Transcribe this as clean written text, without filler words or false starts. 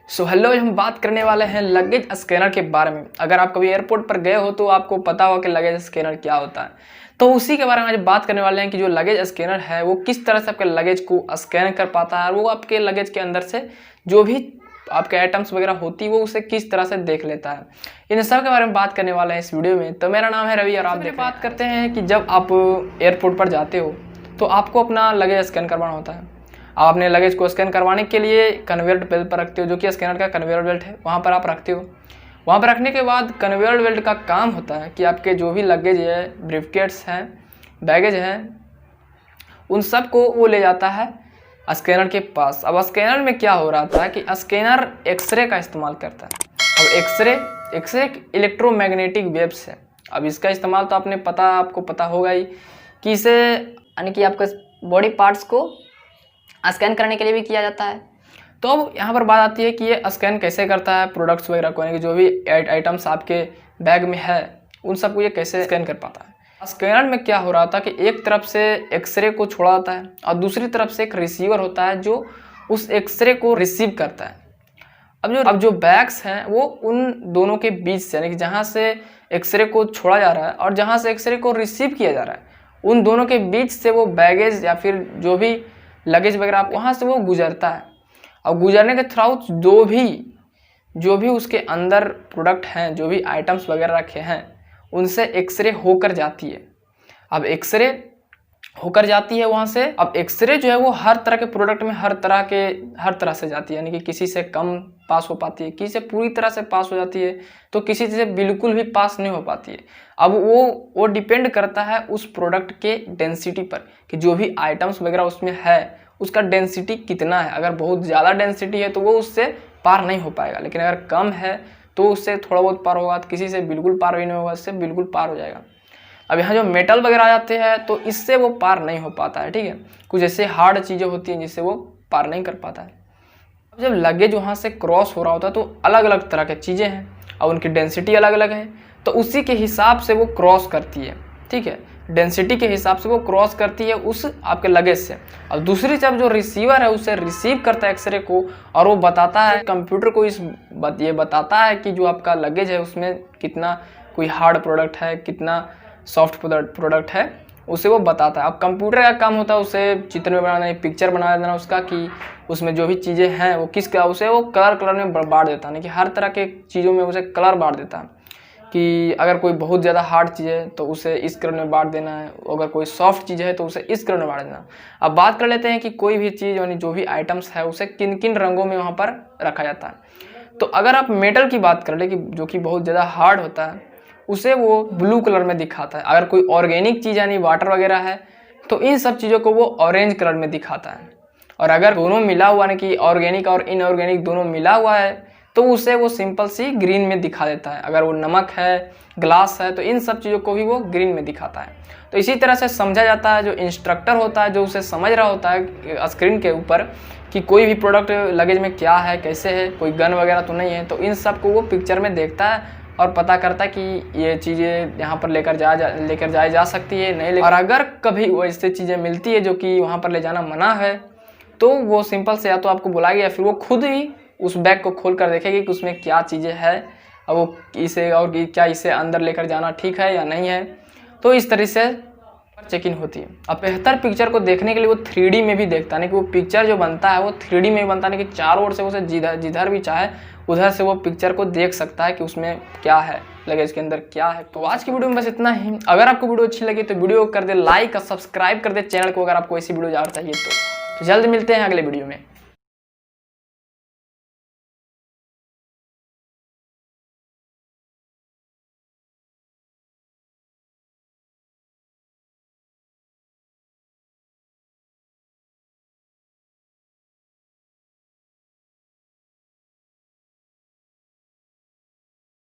Hello, हम बात करने वाले हैं लगेज स्कैनर के बारे में। अगर आप कभी एयरपोर्ट पर गए हो तो आपको पता होगा कि लगेज स्कैनर क्या होता है। तो उसी के बारे में आज बात करने वाले हैं कि जो लगेज स्कैनर है वो किस तरह से आपके लगेज को स्कैन कर पाता है और वो आपके लगेज के अंदर से जो भी आपके आइटम्स वगैरह होती है वो उसे किस तरह से देख लेता है। इन सब के बारे में बात करने वाले हैं इस वीडियो में। तो मेरा नाम है रवि और आप बात करते हैं कि जब आप एयरपोर्ट पर जाते हो तो आपको अपना लगेज स्कैन करवाना होता है। आप अपने लगेज को स्कैन करवाने के लिए कन्वेयर बेल्ट पर रखते हो, जो कि स्कैनर का कन्वेयर बेल्ट है, वहाँ पर आप रखते हो। वहाँ पर रखने के बाद कन्वेयर बेल्ट का काम होता है कि आपके जो भी लगेज है, ब्रीफकेस हैं, बैगेज हैं, उन सब को वो ले जाता है स्कैनर के पास। अब स्कैनर में क्या हो रहा था कि स्कैनर एक्सरे का इस्तेमाल करता है। अब एक्सरे इलेक्ट्रोमैग्नेटिक वेव्स है। अब इसका इस्तेमाल तो आपको पता होगा ही कि इसे यानी कि आपके बॉडी पार्ट्स को स्कैन करने के लिए भी किया जाता है। तो अब यहाँ पर बात आती है कि ये स्कैन कैसे करता है प्रोडक्ट्स वगैरह को, यानी कि जो भी आइटम्स आपके बैग में है उन सबको ये कैसे स्कैन कर पाता है। स्कैनर में क्या हो रहा था कि एक तरफ से एक्सरे को छोड़ा जाता है और दूसरी तरफ से एक रिसीवर होता है जो उस एक्सरे को रिसीव करता है। अब जो बैग्स हैं वो उन दोनों के बीच से, यानी कि जहाँ से एक्सरे को छोड़ा जा रहा है और जहाँ से एक्सरे को रिसीव किया जा रहा है, उन दोनों के बीच से वो बैगेज या फिर जो भी लगेज वगैरह आप वहाँ से वो गुजरता है। और गुजरने के थ्रू जो भी उसके अंदर प्रोडक्ट हैं, जो भी आइटम्स वगैरह रखे हैं, उनसे एक्सरे होकर जाती है। अब एक्सरे होकर जाती है वहाँ से। अब एक्सरे जो है वो हर तरह के प्रोडक्ट में हर तरह से जाती है, यानी कि किसी से कम पास हो पाती है, किसी से पूरी तरह से पास हो जाती है, तो किसी से बिल्कुल भी पास नहीं हो पाती है। अब वो डिपेंड करता है उस प्रोडक्ट के डेंसिटी पर कि जो भी आइटम्स वगैरह उसमें है उसका डेंसिटी कितना है। अगर बहुत ज़्यादा डेंसिटी है तो वो उससे पार नहीं हो पाएगा, लेकिन अगर कम है तो उससे थोड़ा बहुत पार होगा, तो किसी से बिल्कुल पार भी नहीं होगा, इससे बिल्कुल पार हो जाएगा। अब यहाँ जो मेटल वगैरह आ जाते हैं तो इससे वो पार नहीं हो पाता है, ठीक है। कुछ ऐसे हार्ड चीज़ें होती हैं जिससे वो पार नहीं कर पाता है। अब जब लगेज वहाँ से क्रॉस हो रहा होता है तो अलग अलग तरह की चीज़ें हैं और उनकी डेंसिटी अलग अलग है, तो उसी के हिसाब से वो क्रॉस करती है, ठीक है। डेंसिटी के हिसाब से वो क्रॉस करती है उस आपके लगेज से। और दूसरी तरफ जो रिसीवर है उसे रिसीव करता है एक्सरे को और वो बताता है कंप्यूटर को ये बताता है कि जो आपका लगेज है उसमें कितना कोई हार्ड प्रोडक्ट है, कितना सॉफ्ट प्रोडक्ट है, उसे वो बताता है। अब कंप्यूटर का काम होता है उसे चित्र में बनाना, पिक्चर बना देना उसका, कि उसमें जो भी चीज़ें हैं वो उसे वो कलर में बांट देता है, यानी कि हर तरह के चीज़ों में उसे कलर बांट देता है कि अगर कोई बहुत ज़्यादा हार्ड चीज़ है तो उसे इस कलर में बांट देना है, अगर कोई सॉफ्ट चीज़ है तो उसे इस कलर में बांट देना। अब बात कर लेते हैं कि कोई भी चीज़ यानी जो भी आइटम्स है उसे किन किन रंगों में वहाँ पर रखा जाता है। तो अगर आप मेटल की बात कर ले कि जो कि बहुत ज़्यादा हार्ड होता है उसे वो ब्लू कलर में दिखाता है। अगर कोई ऑर्गेनिक चीज़ यानी वाटर वगैरह है तो इन सब चीज़ों को वो ऑरेंज कलर में दिखाता है। और अगर दोनों मिला हुआ यानी कि ऑर्गेनिक और इनऑर्गेनिक दोनों मिला हुआ है तो उसे वो सिंपल सी ग्रीन में दिखा देता है। अगर वो नमक है, ग्लास है, तो इन सब चीज़ों को भी वो ग्रीन में दिखाता है। तो इसी तरह से समझा जाता है, जो इंस्ट्रक्टर होता है जो उसे समझ रहा होता है स्क्रीन के ऊपर कि कोई भी प्रोडक्ट लगेज में क्या है, कैसे है, कोई गन वगैरह तो नहीं है, तो इन सब को वो पिक्चर में देखता है और पता करता है कि ये चीज़ें यहाँ पर लेकर जाई जा सकती है, नहीं। और अगर कभी वैसे चीज़ें मिलती है जो कि वहाँ पर ले जाना मना है तो वो सिंपल से या तो आपको बुलाएगी या फिर वो खुद ही उस बैग को खोल कर देखेगी कि उसमें क्या चीज़ें हैं और वो क्या इसे अंदर लेकर जाना ठीक है या नहीं है। तो इस तरह से चेक इन होती है। अब बेहतर पिक्चर को देखने के लिए वो 3D में भी देखता है, कि वो पिक्चर जो बनता है वो 3D में भी बनता है, कि चारों ओर से उसे जिधर भी चाहे उधर से वो पिक्चर को देख सकता है कि उसमें क्या है, लगेज के अंदर क्या है। तो आज की वीडियो में बस इतना ही। अगर आपको वीडियो अच्छी लगी तो वीडियो को कर दे लाइक और सब्सक्राइब कर दे चैनल को, अगर आपको ऐसी वीडियो ज़्यादा चाहिए तो जल्द मिलते हैं अगले वीडियो में।